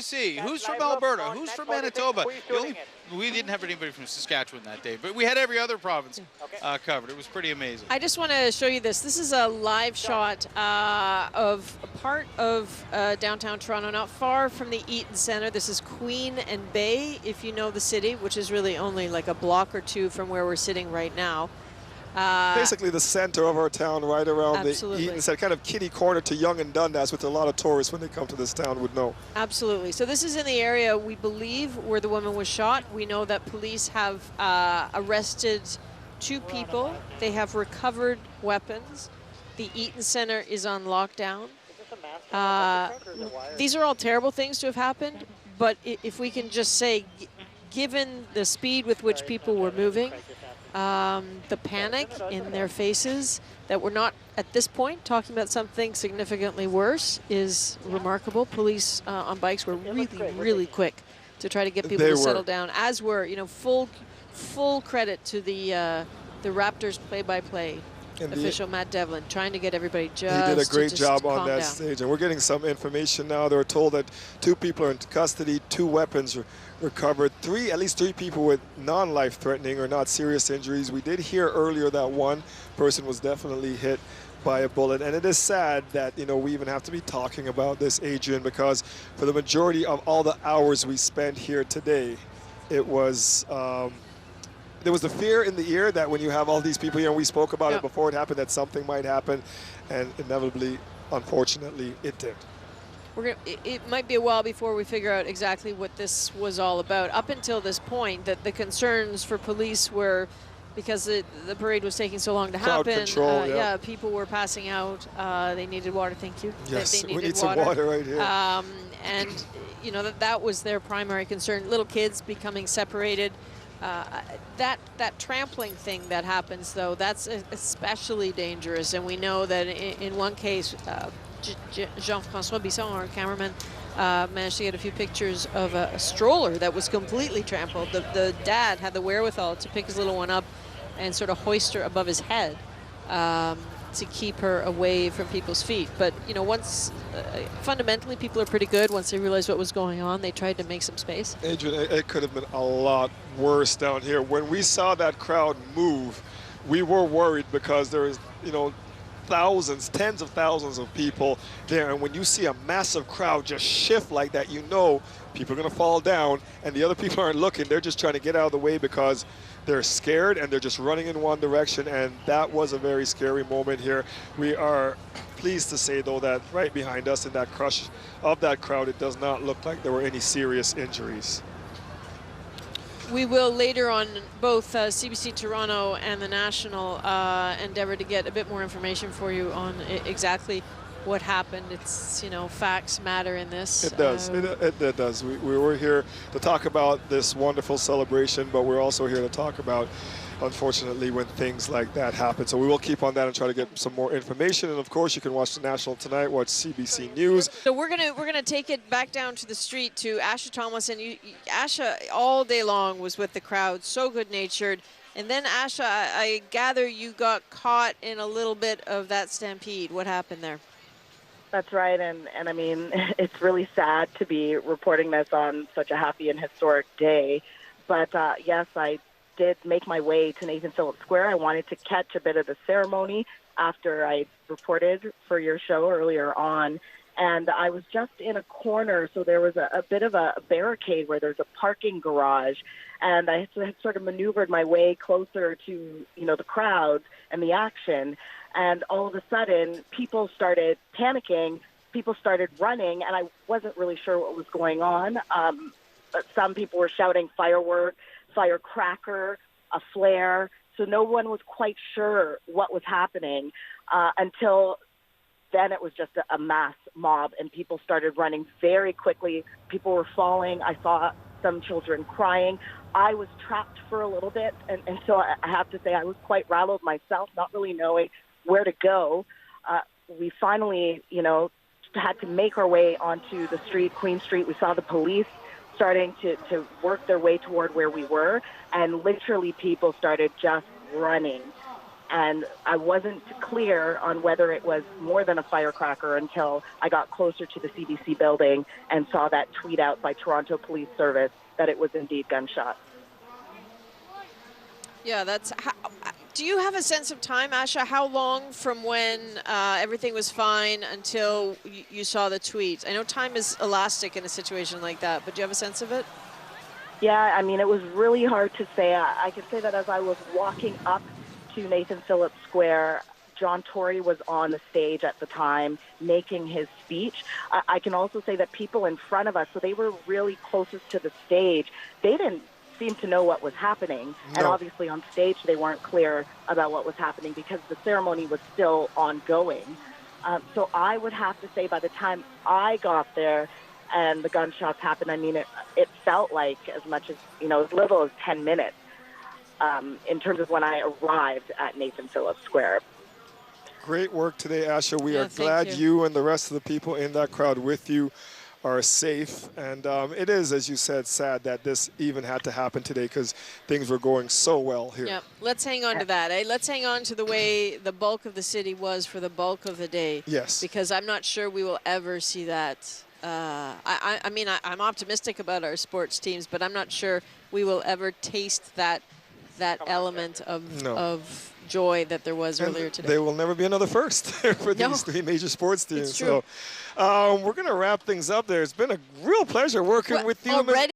BC? Who's from Alberta? Who's from Manitoba? We didn't have anybody from Saskatchewan that day, but we had every other province covered. It was pretty amazing. I just want to show you this. This is a live shot of a part of downtown Toronto, not far from the Eaton Centre. This is Queen and Bay, if you know the city, which is really only like a block or two from where we're sitting right now. Basically the center of our town, right around absolutely. the Eaton Centre, kind of kitty corner to Yonge and Dundas, which a lot of tourists when they come to this town would know. Absolutely. So this is in the area, we believe, where the woman was shot. We know that police have arrested 2 people. They have recovered weapons. The Eaton Centre is on lockdown. These are all terrible things to have happened, but if we can just say, given the speed with which people were moving, the panic in their faces, that we're not at this point talking about something significantly worse, is remarkable. Police on bikes were really quick to try to get people to settle down, as were, you know, full credit to the Raptors play-by-play official Matt Devlin, trying to get everybody just. He did a great job on that down. stage, and we're getting some information now. They were told that 2 people are in custody, 2 weapons recovered, at least three people with non-life-threatening or not serious injuries. We did hear earlier that one person was definitely hit by a bullet, and it is sad that, you know, we even have to be talking about this, Adrian, because for the majority of all the hours we spent here today, it was there was the fear in the air that when you have all these people here, and we spoke about it before it happened, that something might happen, and inevitably, unfortunately, it did. It might be a while before we figure out exactly what this was all about. Up until this point, that the concerns for police were because the parade was taking so long to Crowd happen. Control, yeah, people were passing out. They needed water. Thank you. Yes, they needed we need some water right here. And you know that was their primary concern. Little kids becoming separated. That trampling thing that happens, though, that's especially dangerous. And we know that in one case, Jean-François Bisson, our cameraman, managed to get a few pictures of a stroller that was completely trampled. The dad had the wherewithal to pick his little one up and sort of hoist her above his head to keep her away from people's feet. But, you know, once, fundamentally, people are pretty good. Once they realized what was going on, they tried to make some space. Adrian, it could have been a lot worse down here. When we saw that crowd move, we were worried because there is, you know, thousands, tens of thousands of people there, and when you see a massive crowd just shift like that, you know people are going to fall down, and the other people aren't looking. They're just trying to get out of the way because they're scared, and they're just running in one direction, and that was a very scary moment here. We are pleased to say, though, that right behind us in that crush of that crowd, it does not look like there were any serious injuries. We will later on both CBC Toronto and the National endeavor to get a bit more information for you on exactly what happened. It's, you know, facts matter in this. It does. It does. We were here to talk about this wonderful celebration, but we're also here to talk about, unfortunately, when things like that happen. So we will keep on that and try to get some more information. And of course, you can watch the National tonight, watch CBC News. So we're gonna take it back down to the street to Asha Thomas, and Asha all day long was with the crowd, so good-natured. And then Asha, I gather you got caught in a little bit of that stampede. What happened there? That's right, and I mean, it's really sad to be reporting this on such a happy and historic day. But yes, I did make my way to Nathan Phillips Square. I wanted to catch a bit of the ceremony after I reported for your show earlier on. And I was just in a corner, so there was a bit of a barricade where there's a parking garage. And I had sort of maneuvered my way closer to, you know, the crowd and the action. And all of a sudden, people started panicking. People started running, and I wasn't really sure what was going on. But some people were shouting firework, firecracker, a flare. So no one was quite sure what was happening until then. It was just a mass mob, and people started running very quickly. People were falling. I saw some children crying. I was trapped for a little bit, and so I have to say I was quite rattled myself, not really knowing where to go. We finally, you know, had to make our way onto the street, Queen Street. We saw the police starting to work their way toward where we were, and literally people started just running. And I wasn't clear on whether it was more than a firecracker until I got closer to the CBC building and saw that tweet out by Toronto Police Service that it was indeed gunshots. Yeah, that's. Do you have a sense of time, Asha? How long from when everything was fine until you saw the tweet? I know time is elastic in a situation like that, but do you have a sense of it? Yeah, I mean, it was really hard to say. I can say that as I was walking up to Nathan Phillips Square, John Tory was on the stage at the time making his speech. I can also say that people in front of us, so they were really closest to the stage, they didn't seem to know what was happening. No. And obviously on stage they weren't clear about what was happening because the ceremony was still ongoing. So I would have to say by the time I got there and the gunshots happened, I mean, it felt like as much as, as little as 10 minutes in terms of when I arrived at Nathan Phillips Square. Great work today, Asha. We are glad you and the rest of the people in that crowd with you are safe. And it is, as you said, sad that this even had to happen today because things were going so well here. Yeah, let's hang on to that. Eh? Let's hang on to the way the bulk of the city was for the bulk of the day. Yes. Because I'm not sure we will ever see that. I mean, I'm optimistic about our sports teams, but I'm not sure we will ever taste that element of joy that there was earlier today. There will never be another first for these three major sports teams. It's true. So we're going to wrap things up there. It's been a real pleasure working with you. Already?